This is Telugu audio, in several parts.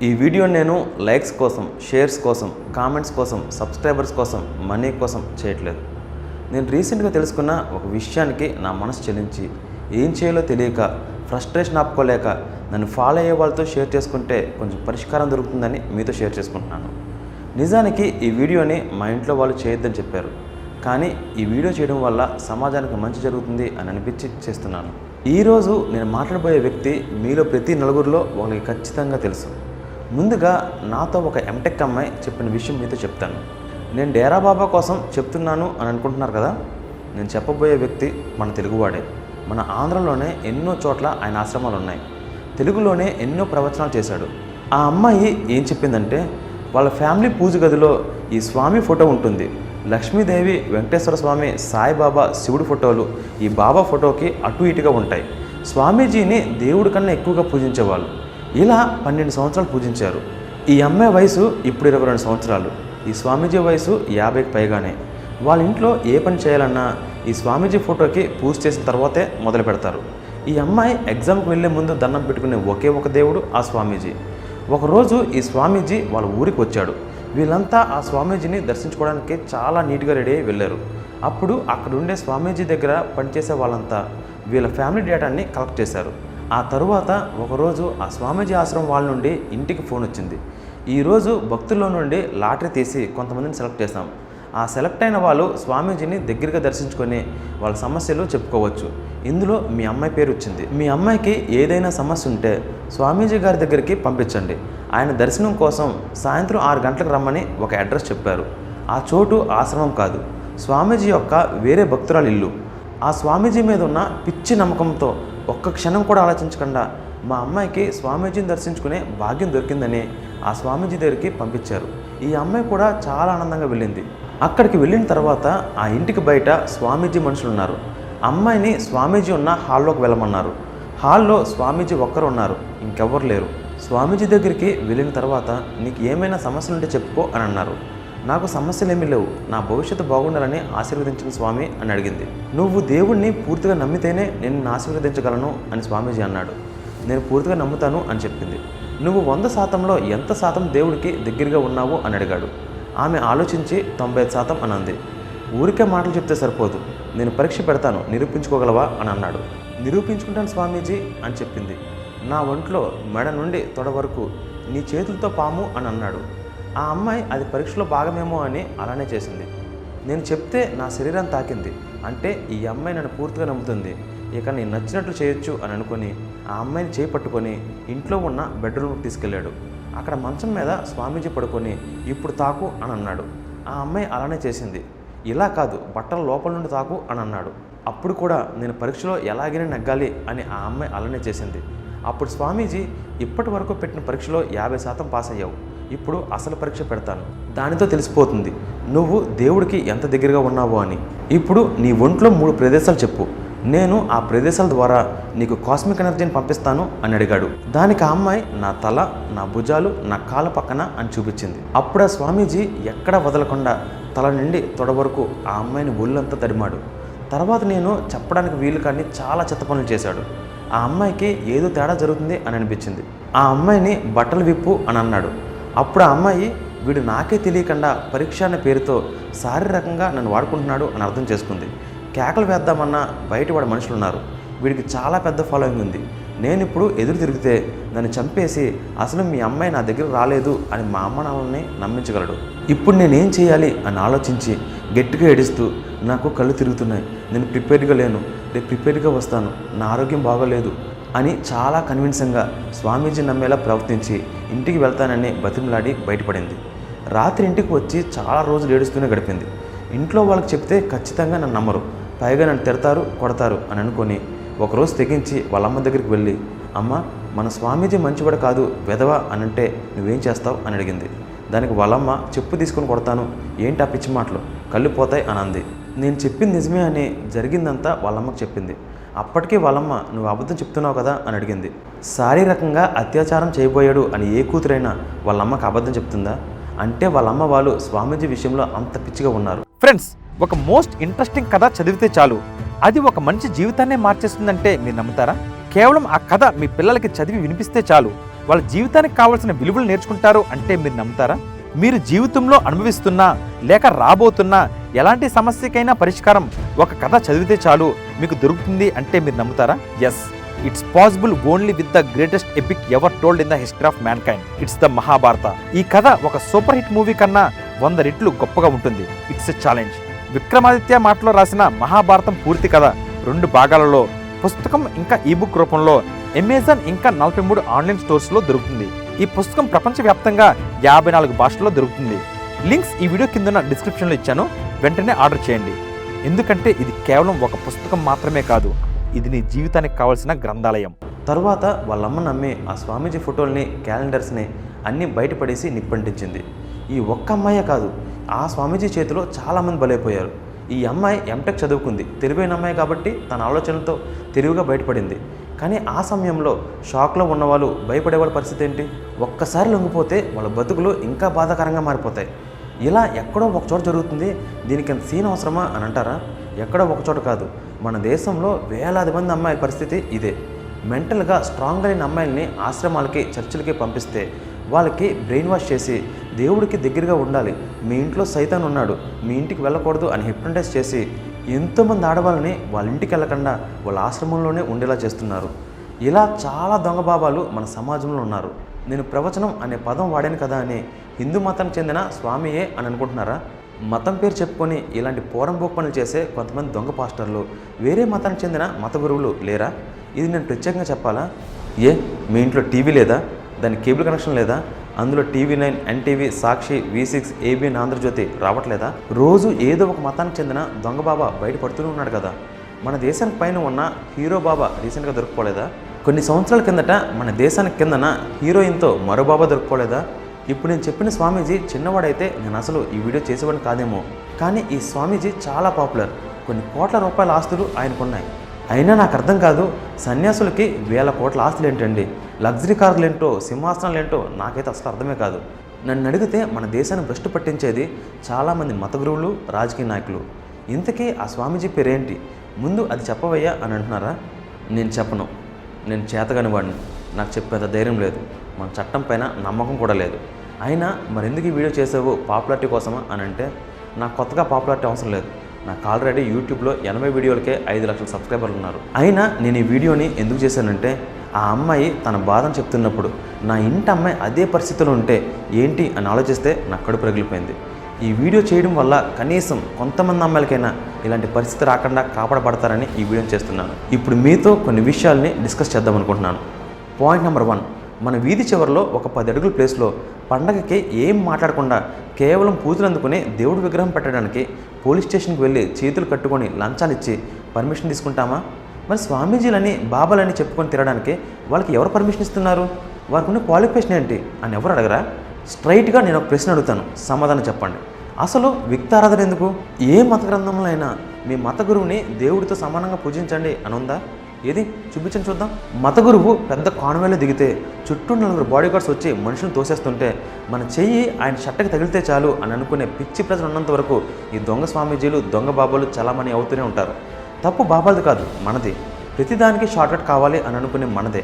ఈ వీడియో నేను లైక్స్ కోసం, షేర్స్ కోసం, కామెంట్స్ కోసం, సబ్స్క్రైబర్స్ కోసం, మనీ కోసం చేయట్లేదు. నేను రీసెంట్గా తెలుసుకున్న ఒక విషయానికి నా మనసు చెల్లించి ఏం చేయాలో తెలియక, ఫ్రస్ట్రేషన్ ఆపుకోలేక నన్ను ఫాలో అయ్యే వాళ్ళతో షేర్ చేసుకుంటే కొంచెం పరిష్కారం దొరుకుతుందని మీతో షేర్ చేసుకుంటున్నాను. నిజానికి ఈ వీడియోని మా ఇంట్లో వాళ్ళు చేయొద్దని చెప్పారు, కానీ ఈ వీడియో చేయడం వల్ల సమాజానికి మంచి జరుగుతుంది అని అనిపించి చేస్తున్నాను. ఈరోజు నేను మాట్లాడబోయే వ్యక్తి మీలో ప్రతి నలుగురిలో వాళ్ళకి ఖచ్చితంగా తెలుసు. ముందుగా నాతో ఒక ఎంటెక్ అమ్మాయి చెప్పిన విషయం మీతో చెప్తాను. నేను డేరా బాబా కోసం చెప్తున్నాను అని అనుకుంటున్నారు కదా, నేను చెప్పబోయే వ్యక్తి మన తెలుగువాడే. మన ఆంధ్రలోనే ఎన్నో చోట్ల ఆయన ఆశ్రమాలు ఉన్నాయి. తెలుగులోనే ఎన్నో ప్రవచనాలు చేశాడు. ఆ అమ్మాయి ఏం చెప్పిందంటే, వాళ్ళ ఫ్యామిలీ పూజ గదిలో ఈ స్వామి ఫోటో ఉంటుంది. లక్ష్మీదేవి, వెంకటేశ్వర స్వామి, సాయిబాబా, శివుడి ఫోటోలు ఈ బాబా ఫోటోకి అటు ఇటుగా ఉంటాయి. స్వామీజీని దేవుడి కన్నా ఎక్కువగా పూజించేవాళ్ళు. ఇలా 12 సంవత్సరాలు పూజించారు. ఈ అమ్మాయి వయసు ఇప్పుడు 22 సంవత్సరాలు. ఈ స్వామీజీ వయసు 50కి పైగానే. వాళ్ళ ఇంట్లో ఏ పని చేయాలన్నా ఈ స్వామీజీ ఫోటోకి పూజ చేసిన తర్వాతే మొదలు పెడతారు. ఈ అమ్మాయి ఎగ్జామ్కి వెళ్ళే ముందు దండం పెట్టుకునే ఒకే ఒక దేవుడు ఆ స్వామీజీ. ఒకరోజు ఈ స్వామీజీ వాళ్ళ ఊరికి వచ్చాడు. వీళ్ళంతా ఆ స్వామీజీని దర్శించుకోవడానికి చాలా నీట్గా రెడీ అయ్యి వెళ్ళారు. అప్పుడు అక్కడ ఉండే స్వామీజీ దగ్గర పనిచేసే వాళ్ళంతా వీళ్ళ ఫ్యామిలీ డేటాని కలెక్ట్ చేశారు. ఆ తరువాత ఒకరోజు ఆ స్వామీజీ ఆశ్రమం వాళ్ళ నుండి ఇంటికి ఫోన్ వచ్చింది. ఈరోజు భక్తుల్లో నుండి లాటరీ తీసి కొంతమందిని సెలెక్ట్ చేస్తాం. ఆ సెలెక్ట్ అయిన వాళ్ళు స్వామీజీని దగ్గరగా దర్శించుకొని వాళ్ళ సమస్యలు చెప్పుకోవచ్చు. ఇందులో మీ అమ్మాయి పేరు వచ్చింది. మీ అమ్మాయికి ఏదైనా సమస్య ఉంటే స్వామీజీ గారి దగ్గరికి పంపించండి. ఆయన దర్శనం కోసం సాయంత్రం 6 గంటలకు రమ్మని ఒక అడ్రస్ చెప్పారు. ఆ చోటు ఆశ్రమం కాదు, స్వామీజీ యొక్క వేరే భక్తురాలు ఇల్లు. ఆ స్వామీజీ మీద ఉన్న పిచ్చి నమ్మకంతో ఒక్క క్షణం కూడా ఆలోచించకుండా మా అమ్మాయికి స్వామీజీని దర్శించుకునే భాగ్యం దొరికిందని ఆ స్వామీజీ దగ్గరికి పంపించారు. ఈ అమ్మాయి కూడా చాలా ఆనందంగా వెళ్ళింది. అక్కడికి వెళ్ళిన తర్వాత ఆ ఇంటికి బయట స్వామీజీ మనుషులు ఉన్నారు. అమ్మాయిని స్వామీజీ ఉన్న హాల్లోకి వెళ్ళమన్నారు. హాల్లో స్వామీజీ ఒక్కరు ఉన్నారు, ఇంకెవ్వరు లేరు. స్వామీజీ దగ్గరికి వెళ్ళిన తర్వాత నీకు ఏమైనా సమస్యలు ఉంటే చెప్పుకో అని అన్నారు. నాకు సమస్యలు ఏమీ లేవు, నా భవిష్యత్తు బాగుండాలని ఆశీర్వదించిన స్వామి అని అడిగింది. నువ్వు దేవుణ్ణి పూర్తిగా నమ్మితేనే నేను ఆశీర్వదించగలను అని స్వామీజీ అన్నాడు. నేను పూర్తిగా నమ్ముతాను అని చెప్పింది. నువ్వు 100%లో ఎంత శాతం దేవుడికి దగ్గరగా ఉన్నావు అని అడిగాడు. ఆమె ఆలోచించి 95% అని అంది. ఊరికే మాటలు చెప్తే సరిపోదు, నేను పరీక్ష పెడతాను, నిరూపించుకోగలవా అని అన్నాడు. నిరూపించుకుంటాను స్వామీజీ అని చెప్పింది. నా ఒంట్లో మెడ నుండి తొడ వరకు నీ చేతులతో పాము అని అన్నాడు. ఆ అమ్మాయి అది పరీక్షలో భాగమేమో అని అలానే చేసింది. నేను చెప్తే నా శరీరం తాకింది అంటే ఈ అమ్మాయి నన్ను పూర్తిగా నమ్ముతుంది, ఇక నేను నచ్చినట్లు చేయొచ్చు అని అనుకుని ఆ అమ్మాయిని చేయి పట్టుకొని ఇంట్లో ఉన్న బెడ్రూమ్కి తీసుకెళ్ళాడు. అక్కడ మంచం మీద స్వామీజీ పడుకొని ఇప్పుడు తాకు అని అన్నాడు. ఆ అమ్మాయి అలానే చేసింది. ఇలా కాదు, బట్టల లోపల నుండి తాకు అని అన్నాడు. అప్పుడు కూడా నేను పరీక్షలో ఎలాగైనా నెగ్గాలి అని ఆ అమ్మాయి అలానే చేసింది. అప్పుడు స్వామీజీ, ఇప్పటి వరకు పెట్టిన పరీక్షలో 50% పాస్ అయ్యావు, ఇప్పుడు అసలు పరీక్ష పెడతాను, దానితో తెలిసిపోతుంది నువ్వు దేవుడికి ఎంత దగ్గరగా ఉన్నావో అని. ఇప్పుడు నీ ఒంట్లో 3 ప్రదేశాలు చెప్పు, నేను ఆ ప్రదేశాల ద్వారా నీకు కాస్మిక్ ఎనర్జీని పంపిస్తాను అని అడిగాడు. దానికి ఆ అమ్మాయి నా తల, నా భుజాలు, నా కాళ్ళ పక్కన అని చూపించింది. అప్పుడు ఆ స్వామీజీ ఎక్కడా వదలకుండా తల నుండి తొడ వరకు ఆ అమ్మాయిని ఒళ్ళంతా తడిమాడు. తర్వాత నేను చెప్పడానికి వీలు కానీ చాలా చెత్త పనులు చేశాడు. ఆ అమ్మాయికి ఏదో తేడా జరుగుతుంది అని అనిపించింది. ఆ అమ్మాయిని బట్టలు విప్పు అని అన్నాడు. అప్పుడు ఆ అమ్మాయి, వీడు నాకే తెలియకుండా పరీక్ష అనే పేరుతో శారీరకంగా నన్ను వాడుకుంటున్నాడు అని అర్థం చేసుకుంది. కేకలు వేద్దామన్నా బయట వాడి మనుషులు ఉన్నారు, వీడికి చాలా పెద్ద ఫాలోయింగ్ ఉంది, నేను ఇప్పుడు ఎదురు తిరిగితే నన్ను చంపేసి అసలు మీ అమ్మాయి నా దగ్గర రాలేదు అని మా అమ్మ నాన్నని నమ్మించగలడు. ఇప్పుడు నేనేం చేయాలి అని ఆలోచించి గట్టిగా ఏడుస్తూ, నాకు కళ్ళు తిరుగుతున్నాయి, నేను ప్రిపేర్డ్గా లేను, రేపు ప్రిపేర్డ్గా వస్తాను, నా ఆరోగ్యం బాగోలేదు అని చాలా కన్విన్సింగ్గా స్వామీజీ నమ్మేలా ప్రవర్తించి ఇంటికి వెళ్తానని బతిమలాడి బయటపడింది. రాత్రి ఇంటికి వచ్చి చాలా రోజులు ఏడుస్తూనే గడిపింది. ఇంట్లో వాళ్ళకి చెప్తే ఖచ్చితంగా నన్ను నమ్మరు, పైగా నన్ను తిడతారు, కొడతారు అని అనుకొని ఒకరోజు తెగించి వాళ్ళమ్మ దగ్గరికి వెళ్ళి, అమ్మ మన స్వామీజీ మంచివాడు కాదు, వెధవా అని అంటే నువ్వేం చేస్తావు అని అడిగింది. దానికి వాళ్ళమ్మ, చెప్పు తీసుకొని కొడతాను, ఏంటి ఆ పిచ్చి మాటలు, కళ్ళు పోతాయి అని అంది. నేను చెప్పింది నిజమే అని జరిగిందంతా వాళ్ళమ్మకు చెప్పింది. అప్పటికే వాళ్ళమ్మ, నువ్వు అబద్ధం చెప్తున్నావు కదా అని అడిగింది. శారీరకంగా అత్యాచారం చేయబోయాడు అని ఏ కూతురైనా వాళ్ళమ్మకి అబద్ధం చెప్తుందా? అంటే వాళ్ళమ్మ వాళ్ళు స్వామీజీ విషయంలో అంత పిచ్చిగా ఉన్నారు. ఫ్రెండ్స్, ఒక మోస్ట్ ఇంట్రెస్టింగ్ కథ చదివితే చాలు అది ఒక మనిషి జీవితాన్నే మార్చేస్తుందంటే మీరు నమ్ముతారా? కేవలం ఆ కథ మీ పిల్లలకి చదివి వినిపిస్తే చాలు వాళ్ళ జీవితానికి కావాల్సిన విలువలు నేర్చుకుంటారు అంటే మీరు నమ్ముతారా? మీరు జీవితంలో అనుభవిస్తున్నా లేక రాబోతున్నా ఎలాంటి సమస్యకైనా పరిష్కారం ఒక కథ చదివితే చాలు మీకు దొరుకుతుంది అంటే మీరు నమ్ముతారా? Yes, it's possible only with the greatest epic ever told in the history of mankind. It's the Mahabharata. ఈ కథ ఒక సూపర్ హిట్ మూవీ కన్నా 100 రెట్లు గొప్పగా ఉంటుంది. It's a challenge. విక్రమాదిత్య మాటలో రాసిన మహాభారతం పూర్తి కథ 2 భాగాలలో పుస్తకం ఇంకా ఈబుక్ రూపంలో అమెజాన్ ఇంకా 43 ఆన్లైన్ స్టోర్స్లో దొరుకుతుంది. ఈ పుస్తకం ప్రపంచవ్యాప్తంగా 54 భాషల్లో దొరుకుతుంది. లింక్స్ ఈ వీడియో కింద డిస్క్రిప్షన్లో ఇచ్చాను, వెంటనే ఆర్డర్ చేయండి. ఎందుకంటే ఇది కేవలం ఒక పుస్తకం మాత్రమే కాదు, ఇది నీ జీవితానికి కావాల్సిన గ్రంథాలయం. తరువాత వాళ్ళమ్మ నమ్మి ఆ స్వామీజీ ఫోటోల్ని, క్యాలెండర్స్ని అన్నీ బయటపడేసి నిప్పంటించింది. ఈ ఒక్క అమ్మాయే కాదు, ఆ స్వామీజీ చేతిలో చాలామంది బలైపోయారు. ఈ అమ్మాయి ఎంటెక్ చదువుకుంది, తెలివైన అమ్మాయి కాబట్టి తన ఆలోచనలతో తెలివిగా బయటపడింది. కానీ ఆ సమయంలో షాక్లో ఉన్నవాళ్ళు, భయపడేవాళ్ళ పరిస్థితి ఏంటి? ఒక్కసారి లొంగిపోతే వాళ్ళ బతుకులు ఇంకా బాధాకరంగా మారిపోతాయి. ఇలా ఎక్కడో ఒక చోట జరుగుతుంది, దీనికి ఎంత సీన్ అవసరమా అని అంటారా? ఎక్కడో ఒక చోట కాదు, మన దేశంలో వేలాది మంది అమ్మాయిల పరిస్థితి ఇదే. మెంటల్గా స్ట్రాంగ్ అయిన అమ్మాయిల్ని ఆశ్రమాలకి, చర్చిలకి పంపిస్తే వాళ్ళకి బ్రెయిన్ వాష్ చేసి దేవుడికి దగ్గరగా ఉండాలి, మీ ఇంట్లో సైతాన్ ఉన్నాడు, మీ ఇంటికి వెళ్ళకూడదు అని హిప్నటైజ్ చేసి ఎంతోమంది ఆడవాళ్ళని వాళ్ళ ఇంటికి వెళ్ళకుండా వాళ్ళ ఆశ్రమంలోనే ఉండేలా చేస్తున్నారు. ఇలా చాలా దొంగ బాబాలు మన సమాజంలో ఉన్నారు. నేను ప్రవచనం అనే పదం వాడాను కదా అని హిందూ మతానికి చెందిన స్వామియే అని అనుకుంటున్నారా? మతం పేరు చెప్పుకొని ఇలాంటి పోరంబోకు పనులు చేసే కొంతమంది దొంగ పాస్టర్లు వేరే మతానికి చెందిన మత గురువులు లేరా? ఇది నేను ప్రత్యేకంగా చెప్పాలా? మీ ఇంట్లో టీవీ లేదా? దానికి కేబుల్ కనెక్షన్ లేదా? అందులో TV9, NTV, సాక్షి, V6, ABN, ఆంధ్రజ్యోతి రావట్లేదా? రోజు ఏదో ఒక మతానికి చెందిన దొంగ బాబా బయటపడుతూనే ఉన్నాడు కదా. మన దేశానికి పైన ఉన్న హీరో బాబా రీసెంట్గా దొరుకుపోలేదా? కొన్ని సంవత్సరాల కిందట మన దేశానికి కిందన హీరోయిన్తో మరో బాబా దొరుకుపోలేదా? ఇప్పుడు నేను చెప్పిన స్వామీజీ చిన్నవాడైతే నేను అసలు ఈ వీడియో చేసేవాడిని కాదేమో. కానీ ఈ స్వామీజీ చాలా పాపులర్, కొన్ని కోట్ల రూపాయల ఆస్తులు ఆయనకున్నాయి. అయినా నాకు అర్థం కాదు, సన్యాసులకి వేల కోట్ల ఆస్తులు ఏంటండి, లగ్జరీ కార్లు ఏంటో, సింహాసనాలు ఏంటో నాకైతే అసలు అర్థమే కాదు. నన్ను అడిగితే మన దేశాన్ని భ్రష్టు పట్టించేది చాలామంది మత గురువులు, రాజకీయ నాయకులు. ఇంతకీ ఆ స్వామీజీ పేరేంటి? ముందు అది చెప్పవయ్యా అని అంటున్నారా? నేను చెప్పను, నేను చేతగాని వాడిని, నాకు చెప్పేంత ధైర్యం లేదు, మన చట్టం పైన నమ్మకం కూడా లేదు. అయినా మరెందుకు ఈ వీడియో చేసావు, పాపులారిటీ కోసమా అని అంటే, నాకు కొత్తగా పాపులారిటీ అవసరం లేదు. నాకు ఆల్రెడీ యూట్యూబ్లో 80 వీడియోలకే 5 లక్షల సబ్స్క్రైబర్లు ఉన్నారు. అయినా నేను ఈ వీడియోని ఎందుకు చేశానంటే, ఆ అమ్మాయి తన బాధను చెప్తున్నప్పుడు నా ఇంటి అమ్మాయి అదే పరిస్థితిలో ఉంటే ఏంటి అని ఆలోచిస్తే నాకు కడుపు రగిలిపోయింది. ఈ వీడియో చేయడం వల్ల కనీసం కొంతమంది అమ్మాయిలకైనా ఇలాంటి పరిస్థితి రాకుండా కాపాడబడతారని ఈ వీడియోని చేస్తున్నాను. ఇప్పుడు మీతో కొన్ని విషయాల్ని డిస్కస్ చేద్దాం అనుకుంటున్నాను. పాయింట్ నెంబర్ 1, మన వీధి చివరిలో ఒక 10 అడుగుల ప్లేస్లో పండగకి ఏం మాట్లాడకుండా కేవలం పూజలు అందుకుని దేవుడి విగ్రహం పెట్టడానికి పోలీస్ స్టేషన్కి వెళ్ళి చేతులు కట్టుకొని లంచాలు ఇచ్చి పర్మిషన్ తీసుకుంటామా? మరి స్వామీజీలని, బాబాలని చెప్పుకొని తిరగడానికి వాళ్ళకి ఎవరు పర్మిషన్ ఇస్తున్నారు? వారికి ఉన్న క్వాలిఫికేషన్ ఏంటి అని ఎవరు అడగరా? స్ట్రైట్గా నేను ఒక ప్రశ్న అడుగుతాను, సమాధానం చెప్పండి. అసలు విక్తారాధన ఎందుకు? ఏ మత గ్రంథంలో అయినా మీ మత గురువుని దేవుడితో సమానంగా పూజించండి అని ఉందా? ఏది చూపించండి చూద్దాం. మత గురువు పెద్ద కాన్వేలో దిగితే చుట్టూ 4 బాడీగార్డ్స్ వచ్చి మనుషులను తోసేస్తుంటే మన చెయ్యి ఆయన షట్టకి తగిలితే చాలు అని అనుకునే పిచ్చి ప్రజలు ఉన్నంత వరకు ఈ దొంగ స్వామీజీలు, దొంగ బాబాలు చలామణి అవుతూనే ఉంటారు. తప్పు బాబాలది కాదు, మనది. ప్రతిదానికి షార్ట్కట్ కావాలి అని అనుకునే మనదే.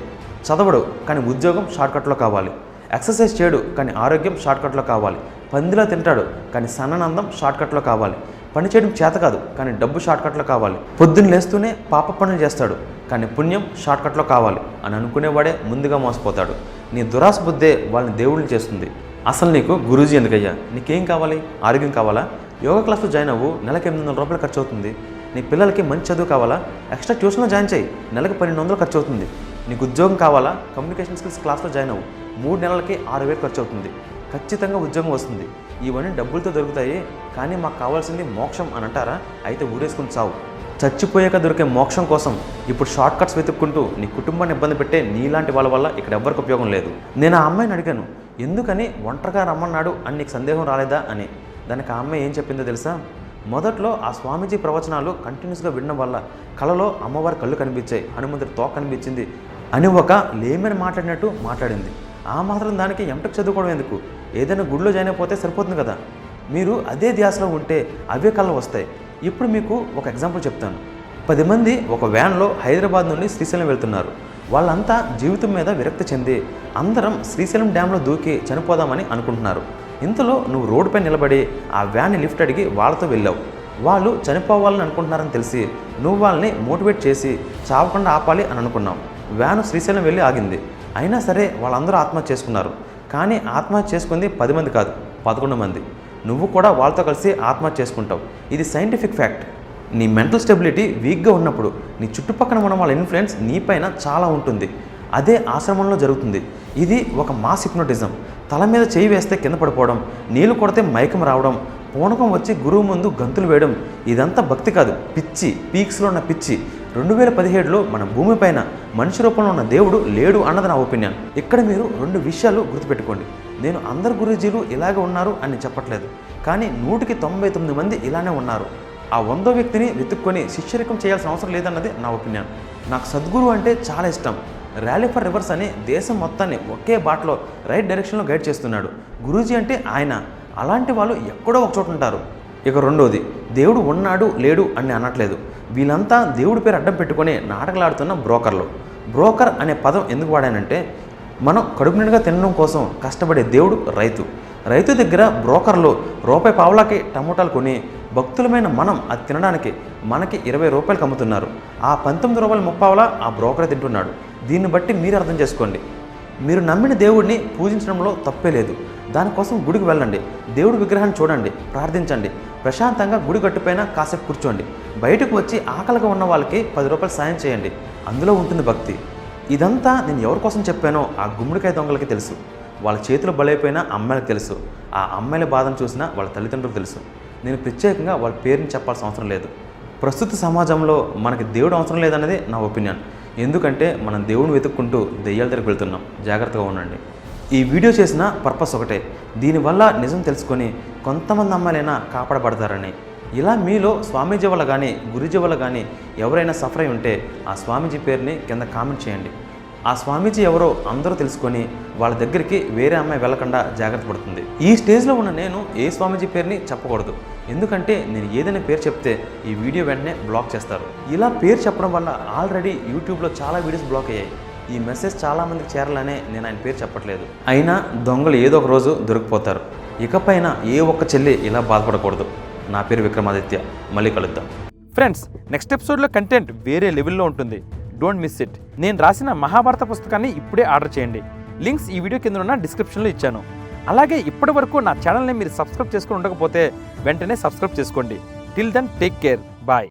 చదవడు కానీ ఉద్యోగం షార్ట్కట్లో కావాలి, ఎక్సర్సైజ్ చేయడు కానీ ఆరోగ్యం షార్ట్కట్లో కావాలి, పందిలా తింటాడు కానీ సన్ననందం షార్ట్కట్లో కావాలి, పని చేయడం చేత కాదు కానీ డబ్బు షార్ట్కట్లో కావాలి, పొద్దున్న లేస్తూనే పాప పనులు చేస్తాడు కానీ పుణ్యం షార్ట్కట్లో కావాలి అని అనుకునేవాడే ముందుగా మోసపోతాడు. నీ దురాశ బుద్ధే వాళ్ళని దేవుళ్ళని చేస్తుంది. అసలు నీకు గురూజీ ఎందుకయ్యా? నీకేం కావాలి? ఆరోగ్యం కావాలా? యోగా క్లాస్లో జాయిన్ అవ్వు, నెలకు 800 రూపాయలు ఖర్చు అవుతుంది. నీ పిల్లలకి మంచి చదువు కావాలా? ఎక్స్ట్రా ట్యూషన్లో జాయిన్ చేయి, నెలకు 1200 ఖర్చు అవుతుంది. నీకు ఉద్యోగం కావాలా? కమ్యూనికేషన్ స్కిల్స్ క్లాస్లో జాయిన్ అవ్వు, 3 నెలలకి 6000 ఖర్చు అవుతుంది. ఖచ్చితంగా ఉద్యోగం వస్తుంది. ఇవన్నీ డబ్బులతో దొరుకుతాయి, కానీ మాకు కావాల్సింది మోక్షం అని అంటారా? అయితే ఊరేసుకుని చావు. చచ్చిపోయాక దొరికే మోక్షం కోసం ఇప్పుడు షార్ట్ కట్స్ వెతుక్కుంటూ నీ కుటుంబాన్ని ఇబ్బంది పెట్టే నీలాంటి వాళ్ళ వల్ల ఇక్కడ ఎవ్వరికి ఉపయోగం లేదు. నేను ఆ అమ్మాయిని అడిగాను, ఎందుకని ఒంటరిగా రమ్మన్నాడు అని నీకు సందేహం రాలేదా అని. దానికి ఆ అమ్మాయి ఏం చెప్పిందో తెలుసా? మొదట్లో ఆ స్వామీజీ ప్రవచనాలు కంటిన్యూస్గా వినడం వల్ల కలలో అమ్మవారి కళ్ళు కనిపించాయి, హనుమంతుడి తోక కనిపించింది అని ఒక లేమని మాట్లాడినట్టు మాట్లాడింది. ఆ మాత్రం దానికి ఎంటెక్ చదువుకోవడం ఎందుకు? ఏదైనా గుడిలో జాయిన్ అయిపోతే సరిపోతుంది కదా. మీరు అదే ధ్యాసలో ఉంటే అవే కళ్ళు వస్తాయి. ఇప్పుడు మీకు ఒక ఎగ్జాంపుల్ చెప్తాను. 10 మంది ఒక వ్యాన్లో హైదరాబాద్ నుండి శ్రీశైలం వెళ్తున్నారు. వాళ్ళంతా జీవితం మీద విరక్తి చెంది అందరం శ్రీశైలం డ్యాంలో దూకి చనిపోదామని అనుకుంటున్నారు. ఇంతలో నువ్వు రోడ్డుపై నిలబడి ఆ వ్యాన్ని లిఫ్ట్ అడిగి వాళ్ళతో వెళ్ళావు. వాళ్ళు చనిపోవాలని అనుకుంటున్నారని తెలిసి నువ్వు వాళ్ళని మోటివేట్ చేసి చావకుండా ఆపాలి అని అనుకున్నావు. వ్యాను శ్రీశైలం వెళ్ళి ఆగింది. అయినా సరే వాళ్ళందరూ ఆత్మహత్య చేసుకున్నారు. కానీ ఆత్మహత్య చేసుకుంది 10 మంది కాదు, 11 మంది. నువ్వు కూడా వాళ్ళతో కలిసి ఆత్మహత్య చేసుకుంటావు. ఇది సైంటిఫిక్ ఫ్యాక్ట్. నీ మెంటల్ స్టెబిలిటీ వీక్గా ఉన్నప్పుడు నీ చుట్టుపక్కల ఉన్న వాళ్ళ ఇన్ఫ్లుయెన్స్ నీపైన చాలా ఉంటుంది. అదే ఆశ్రమంలో జరుగుతుంది. ఇది ఒక మాస్ హిప్నోటిజం. తల మీద చేయి వేస్తే కింద పడిపోవడం, నీళ్లు కొడితే మైకం రావడం, పూనకం వచ్చి గురువు ముందు గంతులు వేయడం, ఇదంతా భక్తి కాదు, పిచ్చి, పీక్స్లో ఉన్న పిచ్చి. 2017లో మన భూమిపైన మనిషి రూపంలో ఉన్న దేవుడు లేడు అన్నది నా ఒపీనియన్. ఇక్కడ మీరు 2 విషయాలు గుర్తుపెట్టుకోండి. నేను అందరు గురూజీలు ఇలాగే ఉన్నారు అని చెప్పట్లేదు, కానీ 100కి 99 మంది ఇలానే ఉన్నారు. ఆ 100వ వ్యక్తిని వెతుక్కొని శిష్యరికం చేయాల్సిన అవసరం లేదన్నది నా ఒపీనియన్. నాకు సద్గురు అంటే చాలా ఇష్టం. ర్యాలీ ఫర్ రివర్స్ అని దేశం మొత్తాన్ని ఒకే బాటలో రైట్ డైరెక్షన్లో గైడ్ చేస్తున్నాడు. గురూజీ అంటే ఆయన. అలాంటి వాళ్ళు ఎక్కడో ఒక చోట ఉంటారు. ఇక రెండోది, దేవుడు ఉన్నాడు లేడు అని అనట్లేదు. వీళ్ళంతా దేవుడి పేరు అడ్డం పెట్టుకొని నాటకలాడుతున్న బ్రోకర్లు. బ్రోకర్ అనే పదం ఎందుకు వాడానంటే, మనం కడుపు నిండుగా తినడం కోసం కష్టపడే దేవుడు రైతు. రైతు దగ్గర బ్రోకర్లు రూపాయి పావలాకి టమోటాలు కొని భక్తులమైన మనం అది తినడానికి మనకి 20 రూపాయలకు అమ్ముతున్నారు. ఆ 19 రూపాయల ముప్పావలా ఆ బ్రోకర్ తింటున్నాడు. దీన్ని బట్టి మీరు అర్థం చేసుకోండి. మీరు నమ్మిన దేవుడిని పూజించడంలో తప్పే లేదు. దానికోసం గుడికి వెళ్ళండి, దేవుడి విగ్రహాన్ని చూడండి, ప్రార్థించండి, ప్రశాంతంగా గుడి గట్టుపైన కాసేపు కూర్చోండి. బయటకు వచ్చి ఆకలిగా ఉన్న వాళ్ళకి 10 రూపాయలు సాయం చేయండి. అందులో ఉంటుంది భక్తి. ఇదంతా నేను ఎవరి కోసం చెప్పానో ఆ గుమ్మడికాయ దొంగలకి తెలుసు. వాళ్ళ చేతులు బలైపోయిన అమ్మాయిలకు తెలుసు. ఆ అమ్మాయిల బాధను చూసిన వాళ్ళ తల్లిదండ్రులకు తెలుసు. నేను ప్రత్యేకంగా వాళ్ళ పేరుని చెప్పాల్సిన అవసరం లేదు. ప్రస్తుత సమాజంలో మనకి దేవుడు అవసరం లేదన్నది నా ఒపీనియన్. ఎందుకంటే మనం దేవుడిని వెతుక్కుంటూ దెయ్యాల దగ్గరికి వెళ్తున్నాం. జాగ్రత్తగా ఉండండి. ఈ వీడియో చేసిన పర్పస్ ఒకటే, దీనివల్ల నిజం తెలుసుకొని కొంతమంది అమ్మాయిలైనా కాపాడబడతారని. ఇలా మీలో స్వామీజీ వల్ల కానీ గురూజీ వల్ల కానీ ఎవరైనా సఫర్ అయి ఉంటే ఆ స్వామీజీ పేరుని కింద కామెంట్ చేయండి. ఆ స్వామీజీ ఎవరో అందరూ తెలుసుకొని వాళ్ళ దగ్గరికి వేరే అమ్మాయి వెళ్ళకుండా జాగ్రత్త పడుతుంది. ఈ స్టేజ్లో ఉన్న నేను ఏ స్వామీజీ పేరుని చెప్పకూడదు. ఎందుకంటే నేను ఏదైనా పేరు చెప్తే ఈ వీడియో వెంటనే బ్లాక్ చేస్తారు. ఇలా పేరు చెప్పడం వల్ల ఆల్రెడీ యూట్యూబ్లో చాలా వీడియోస్ బ్లాక్ అయ్యాయి. ఈ మెసేజ్ చాలామందికి చేరాలనే నేను ఆయన పేరు చెప్పట్లేదు. అయినా దొంగలు ఏదో ఒక రోజు దొరికిపోతారు. ఇకపైన ఏ ఒక్క చెల్లి ఇలా బాధపడకూడదు. నా పేరు విక్రమాదిత్య. మళ్ళీ కలుద్దాం. ఫ్రెండ్స్, నెక్స్ట్ ఎపిసోడ్లో కంటెంట్ వేరే లెవెల్లో ఉంటుంది. Don't miss it. నేను రాసిన మహాభారత పుస్తకాన్ని ఇప్పుడే ఆర్డర్ చేయండి. లింక్స్ ఈ వీడియో కింద ఉన్న డిస్క్రిప్షన్లో ఇచ్చాను. అలాగే ఇప్పటి వరకు నా ఛానల్ని మీరు సబ్స్క్రైబ్ చేసుకుని ఉండకపోతే వెంటనే సబ్స్క్రైబ్ చేసుకోండి. Till then take care.